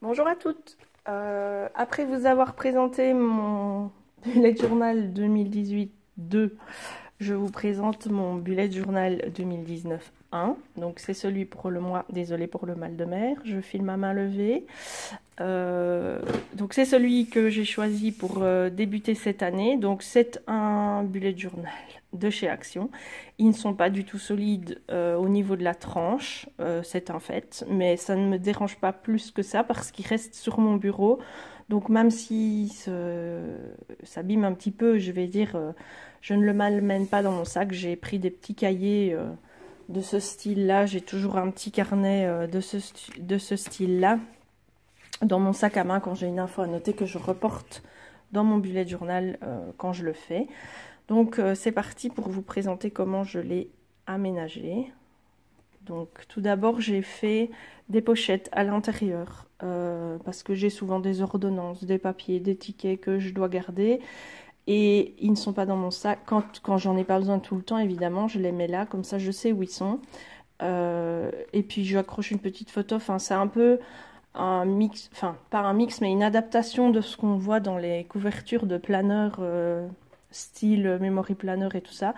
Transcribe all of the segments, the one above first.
Bonjour à toutes. Après vous avoir présenté mon bullet journal 2018-2, je vous présente mon bullet journal 2019-1. Donc c'est celui pour le mois, désolé pour le mal de mer, je filme à main levée. Donc c'est celui que j'ai choisi pour débuter cette année. Donc c'est un bullet journal de chez Action. Ils ne sont pas du tout solides au niveau de la tranche, c'est un fait, mais ça ne me dérange pas plus que ça parce qu'ils restent sur mon bureau. Donc même si s'abîme un petit peu, je vais dire, je ne le malmène pas dans mon sac. J'ai pris des petits cahiers de ce style-là. J'ai toujours un petit carnet de ce style-là dans mon sac à main quand j'ai une info à noter que je reporte dans mon bullet journal quand je le fais. Donc c'est parti pour vous présenter comment je l'ai aménagé. Donc tout d'abord j'ai fait des pochettes à l'intérieur parce que j'ai souvent des ordonnances, des papiers, des tickets que je dois garder et ils ne sont pas dans mon sac. Quand j'en ai pas besoin tout le temps, évidemment, je les mets là, comme ça je sais où ils sont. Et puis je accroche une petite photo, enfin c'est un peu un mix, enfin pas un mix mais une adaptation de ce qu'on voit dans les couvertures de planeurs style memory planner et tout ça.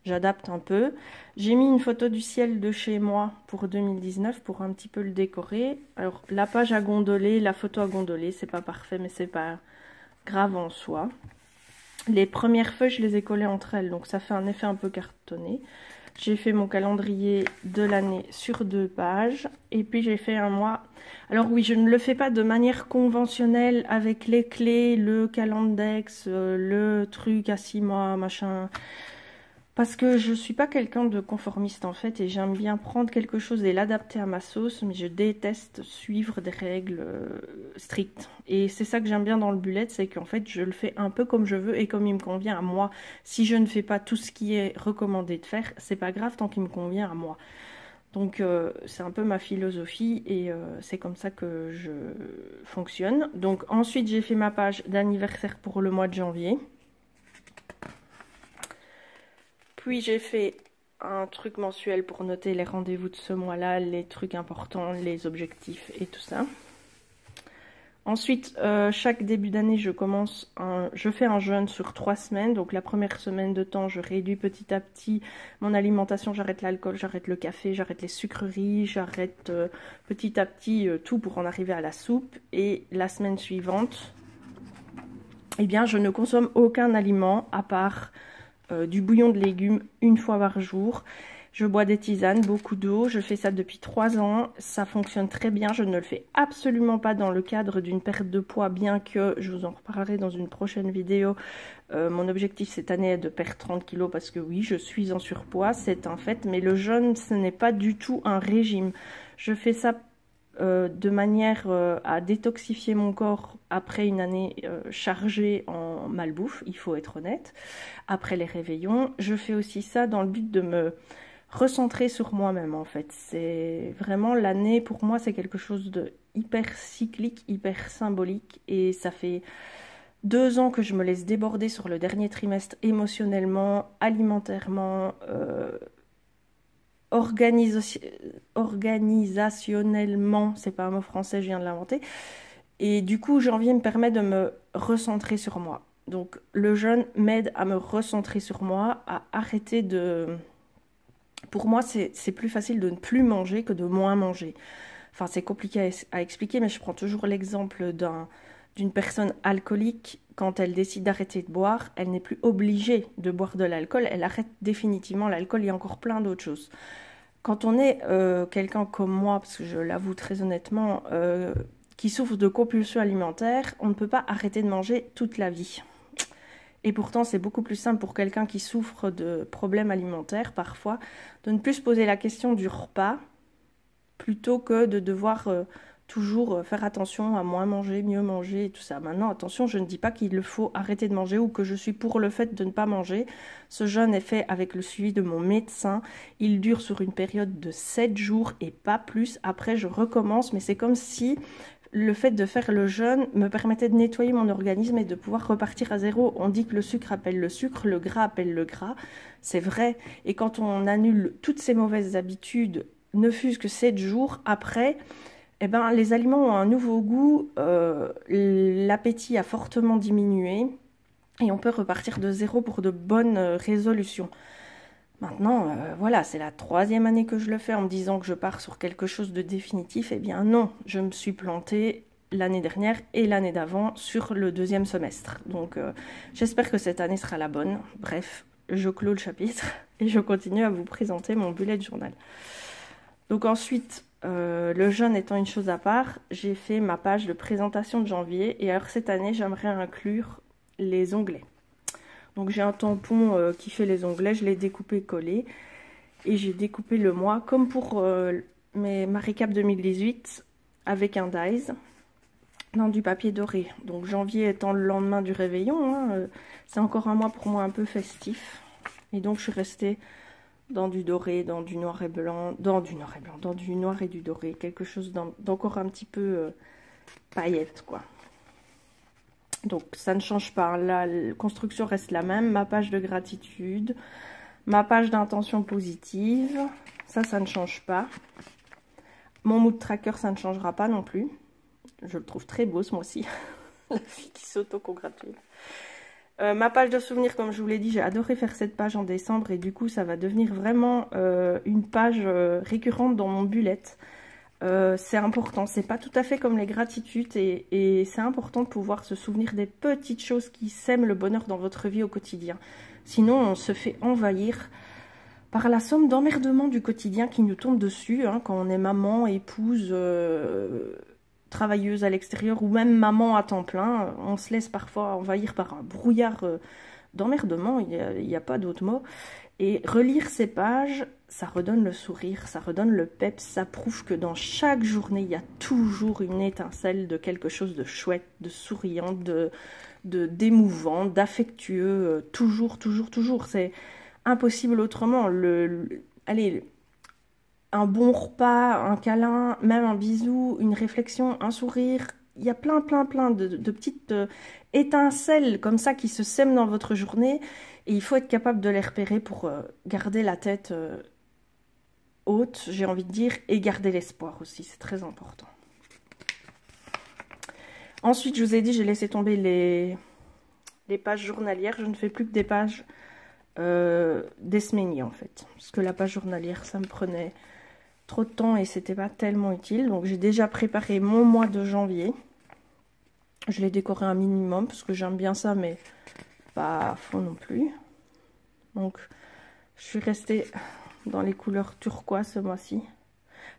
J'adapte un peu. J'ai mis une photo du ciel de chez moi pour 2019 pour un petit peu le décorer. Alors la page a gondolé, la photo a gondolé, c'est pas parfait mais c'est pas grave en soi. Les premières feuilles je les ai collées entre elles donc ça fait un effet un peu cartonné. J'ai fait mon calendrier de l'année sur 2 pages. Et puis j'ai fait un mois. Alors oui, je ne le fais pas de manière conventionnelle avec les clés, le calendex, le truc à 6 mois, machin. Parce que je ne suis pas quelqu'un de conformiste en fait. Et j'aime bien prendre quelque chose et l'adapter à ma sauce. Mais je déteste suivre des règles strictes. Et c'est ça que j'aime bien dans le bullet. C'est qu'en fait, je le fais un peu comme je veux et comme il me convient à moi. Si je ne fais pas tout ce qui est recommandé de faire, c'est pas grave tant qu'il me convient à moi. Donc c'est un peu ma philosophie et c'est comme ça que je fonctionne. Donc ensuite j'ai fait ma page d'anniversaire pour le mois de janvier. Puis j'ai fait un truc mensuel pour noter les rendez-vous de ce mois-là, les trucs importants, les objectifs et tout ça. Ensuite, chaque début d'année, je fais un jeûne sur 3 semaines. Donc la première semaine de temps, je réduis petit à petit mon alimentation. J'arrête l'alcool, j'arrête le café, j'arrête les sucreries, j'arrête petit à petit tout pour en arriver à la soupe. Et la semaine suivante, eh bien, je ne consomme aucun aliment à part du bouillon de légumes une fois par jour. Je bois des tisanes, beaucoup d'eau, je fais ça depuis 3 ans, ça fonctionne très bien, je ne le fais absolument pas dans le cadre d'une perte de poids, bien que je vous en reparlerai dans une prochaine vidéo. Mon objectif cette année est de perdre 30 kg parce que oui, je suis en surpoids, c'est un fait, mais le jeûne, ce n'est pas du tout un régime. Je fais ça de manière à détoxifier mon corps après une année chargée en malbouffe, il faut être honnête, après les réveillons. Je fais aussi ça dans le but de me recentrer sur moi-même en fait. C'est vraiment l'année pour moi, c'est quelque chose de hyper cyclique, hyper symbolique et ça fait 2 ans que je me laisse déborder sur le dernier trimestre émotionnellement, alimentairement, organisationnellement, c'est pas un mot français, je viens de l'inventer. Et du coup, janvier me permet de me recentrer sur moi. Donc le jeûne m'aide à me recentrer sur moi, à arrêter de... Pour moi, c'est plus facile de ne plus manger que de moins manger. Enfin, c'est compliqué à expliquer, mais je prends toujours l'exemple d'une personne alcoolique. Quand elle décide d'arrêter de boire, elle n'est plus obligée de boire de l'alcool. Elle arrête définitivement l'alcool. Il y a encore plein d'autres choses. Quand on est quelqu'un comme moi, parce que je l'avoue très honnêtement, qui souffre de compulsion alimentaire, on ne peut pas arrêter de manger toute la vie. Et pourtant, c'est beaucoup plus simple pour quelqu'un qui souffre de problèmes alimentaires, parfois, de ne plus se poser la question du repas, plutôt que de devoir toujours faire attention à moins manger, mieux manger et tout ça. Maintenant, attention, je ne dis pas qu'il faut arrêter de manger ou que je suis pour le fait de ne pas manger. Ce jeûne est fait avec le suivi de mon médecin. Il dure sur une période de 7 jours et pas plus. Après, je recommence, mais c'est comme si le fait de faire le jeûne me permettait de nettoyer mon organisme et de pouvoir repartir à zéro. On dit que le sucre appelle le sucre, le gras appelle le gras. C'est vrai. Et quand on annule toutes ces mauvaises habitudes, ne fût-ce que 7 jours, après, eh ben, les aliments ont un nouveau goût, l'appétit a fortement diminué et on peut repartir de zéro pour de bonnes résolutions. Maintenant, voilà, c'est la 3e année que je le fais en me disant que je pars sur quelque chose de définitif. Eh bien non, je me suis plantée l'année dernière et l'année d'avant sur le 2e semestre. Donc j'espère que cette année sera la bonne. Bref, je clôt le chapitre et je continue à vous présenter mon bullet journal. Donc ensuite, le jeûne étant une chose à part, j'ai fait ma page de présentation de janvier. Et alors cette année, j'aimerais inclure les onglets. Donc j'ai un tampon qui fait les onglets, je l'ai découpé collé. Et j'ai découpé le mois, comme pour ma récap 2018, avec un dies, dans du papier doré. Donc janvier étant le lendemain du réveillon, hein, c'est encore un mois pour moi un peu festif. Et donc je suis restée dans du doré, dans du noir et blanc, dans du noir et du doré, quelque chose d'encore un petit peu paillette, quoi. Donc ça ne change pas, la construction reste la même, ma page de gratitude, ma page d'intention positive, ça ne change pas. Mon mood tracker, ça ne changera pas non plus. Je le trouve très beau ce mois-ci, la fille qui s'auto-congratule. Ma page de souvenirs, comme je vous l'ai dit, j'ai adoré faire cette page en décembre et du coup ça va devenir vraiment une page récurrente dans mon bullet. C'est important, c'est pas tout à fait comme les gratitudes et c'est important de pouvoir se souvenir des petites choses qui sèment le bonheur dans votre vie au quotidien. Sinon on se fait envahir par la somme d'emmerdements du quotidien qui nous tombent dessus, hein, quand on est maman, épouse, travailleuse à l'extérieur ou même maman à temps plein. On se laisse parfois envahir par un brouillard d'emmerdements, il n'y a pas d'autre mot. Et relire ces pages, ça redonne le sourire, ça redonne le peps, ça prouve que dans chaque journée, il y a toujours une étincelle de quelque chose de chouette, de souriant, d'émouvant, d'affectueux, toujours. C'est impossible autrement. Allez, un bon repas, un câlin, même un bisou, une réflexion, un sourire, il y a plein de petites étincelles comme ça qui se sèment dans votre journée. Et il faut être capable de les repérer pour garder la tête haute, j'ai envie de dire, et garder l'espoir aussi, c'est très important. Ensuite, je vous ai dit, j'ai laissé tomber les pages journalières. Je ne fais plus que des pages d'Esménie, en fait. Parce que la page journalière, ça me prenait trop de temps et c'était pas tellement utile. Donc, j'ai déjà préparé mon mois de janvier. Je l'ai décoré un minimum, parce que j'aime bien ça, mais pas à fond non plus. Donc je suis restée dans les couleurs turquoise ce mois-ci.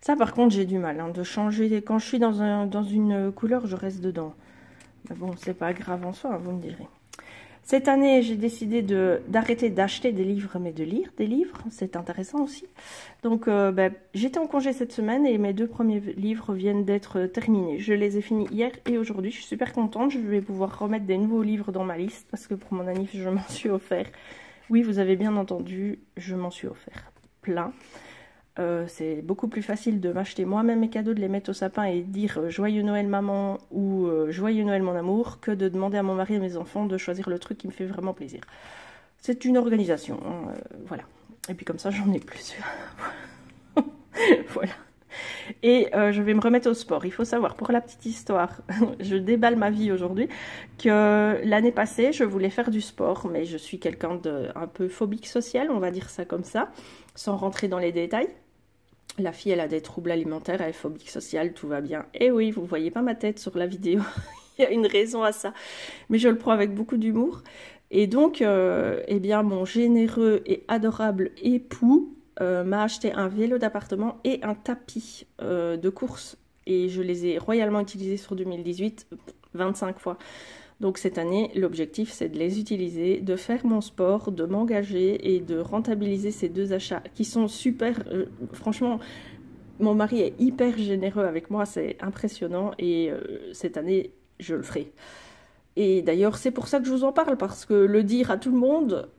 Ça par contre j'ai du mal hein, de changer. Quand je suis dans une couleur, je reste dedans. Mais bon, c'est pas grave en soi, hein, vous me direz. Cette année, j'ai décidé d'arrêter d'acheter des livres, mais de lire des livres. C'est intéressant aussi. Donc, j'étais en congé cette semaine et mes 2 premiers livres viennent d'être terminés. Je les ai finis hier et aujourd'hui. Je suis super contente. Je vais pouvoir remettre des nouveaux livres dans ma liste parce que pour mon anniv, je m'en suis offert. Oui, vous avez bien entendu, je m'en suis offert plein. C'est beaucoup plus facile de m'acheter moi-même mes cadeaux, de les mettre au sapin et dire Joyeux Noël maman ou Joyeux Noël mon amour, que de demander à mon mari et à mes enfants de choisir le truc qui me fait vraiment plaisir. C'est une organisation, hein, voilà. Et puis comme ça, j'en ai plus. Voilà. Et je vais me remettre au sport. Il faut savoir, pour la petite histoire, je déballe ma vie aujourd'hui, que l'année passée, je voulais faire du sport, mais je suis quelqu'un d'un peu phobique social, on va dire ça comme ça, sans rentrer dans les détails. La fille, elle a des troubles alimentaires, elle est phobique sociale, tout va bien. Et oui, vous voyez pas ma tête sur la vidéo, il y a une raison à ça. Mais je le prends avec beaucoup d'humour. Et donc, eh bien, mon généreux et adorable époux m'a acheté un vélo d'appartement et un tapis de course. Et je les ai royalement utilisés sur 2018, 25 fois. Donc cette année, l'objectif, c'est de les utiliser, de faire mon sport, de m'engager et de rentabiliser ces 2 achats qui sont super. Franchement, mon mari est hyper généreux avec moi, c'est impressionnant. Et cette année, je le ferai. Et d'ailleurs, c'est pour ça que je vous en parle, parce que le dire à tout le monde,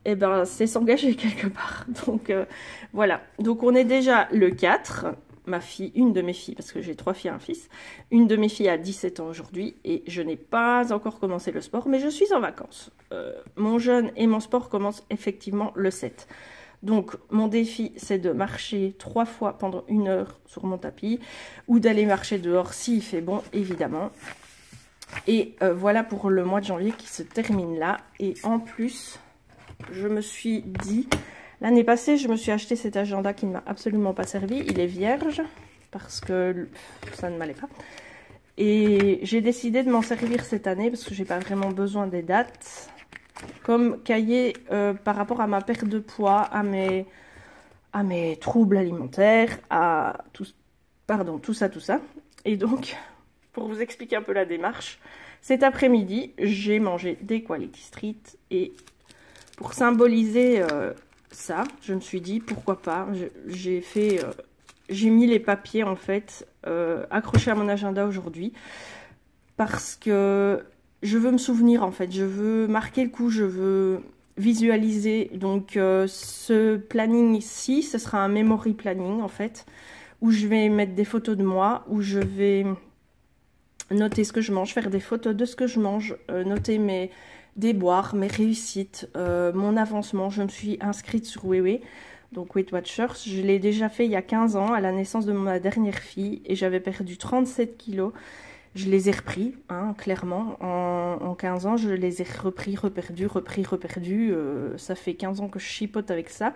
eh ben, c'est s'engager quelque part. Donc voilà. Donc on est déjà le 4. Ma fille, une de mes filles, parce que j'ai 3 filles et un fils, une de mes filles a 17 ans aujourd'hui et je n'ai pas encore commencé le sport, mais je suis en vacances. Mon jeûne et mon sport commencent effectivement le 7. Donc mon défi, c'est de marcher 3 fois pendant 1 heure sur mon tapis, ou d'aller marcher dehors s'il fait bon, évidemment. Et voilà pour le mois de janvier qui se termine là. Et en plus, je me suis dit, l'année passée, je me suis acheté cet agenda qui ne m'a absolument pas servi. Il est vierge, parce que ça ne m'allait pas. Et j'ai décidé de m'en servir cette année, parce que j'ai pas vraiment besoin des dates. Comme cahier par rapport à ma perte de poids, à mes troubles alimentaires, à tout ça. Et donc, pour vous expliquer un peu la démarche, cet après-midi, j'ai mangé des Quality Street. Et pour symboliser ça, je me suis dit, pourquoi pas, j'ai mis les papiers, en fait, accrochés à mon agenda aujourd'hui. Parce que je veux me souvenir, en fait, je veux marquer le coup, je veux visualiser. Donc ce planning ici, ce sera un memory planning, en fait, où je vais mettre des photos de moi, où je vais noter ce que je mange, faire des photos de ce que je mange, noter mes déboires, mes réussites, mon avancement. Je me suis inscrite sur Weiwei, donc Weight Watchers. Je l'ai déjà fait il y a 15 ans, à la naissance de ma dernière fille, et j'avais perdu 37 kilos. Je les ai repris, hein, clairement, en 15 ans, je les ai repris, reperdus. Ça fait 15 ans que je chipote avec ça.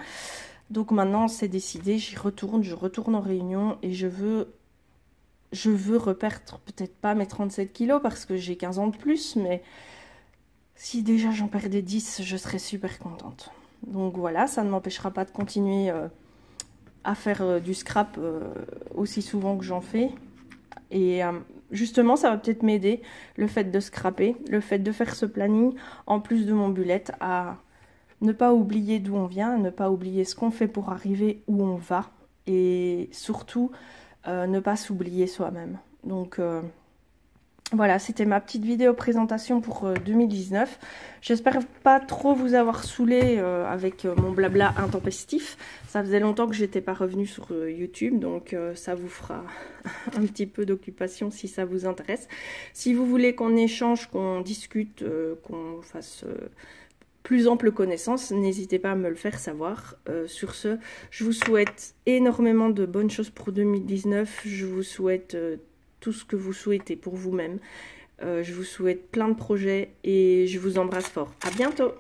Donc maintenant, c'est décidé, je retourne en réunion et je veux reperdre peut-être pas mes 37 kilos parce que j'ai 15 ans de plus, mais si déjà j'en perdais 10, je serais super contente. Donc voilà, ça ne m'empêchera pas de continuer à faire du scrap aussi souvent que j'en fais. Et justement, ça va peut-être m'aider, le fait de scraper, le fait de faire ce planning, en plus de mon bullet, à ne pas oublier d'où on vient, ne pas oublier ce qu'on fait pour arriver où on va, et surtout, ne pas s'oublier soi-même. Donc voilà, c'était ma petite vidéo présentation pour 2019. J'espère pas trop vous avoir saoulé avec mon blabla intempestif. Ça faisait longtemps que j'étais pas revenue sur YouTube, donc ça vous fera un petit peu d'occupation si ça vous intéresse. Si vous voulez qu'on échange, qu'on discute, qu'on fasse plus ample connaissance, n'hésitez pas à me le faire savoir. Sur ce, je vous souhaite énormément de bonnes choses pour 2019. Je vous souhaite tout ce que vous souhaitez pour vous-même. Je vous souhaite plein de projets et je vous embrasse fort. À bientôt!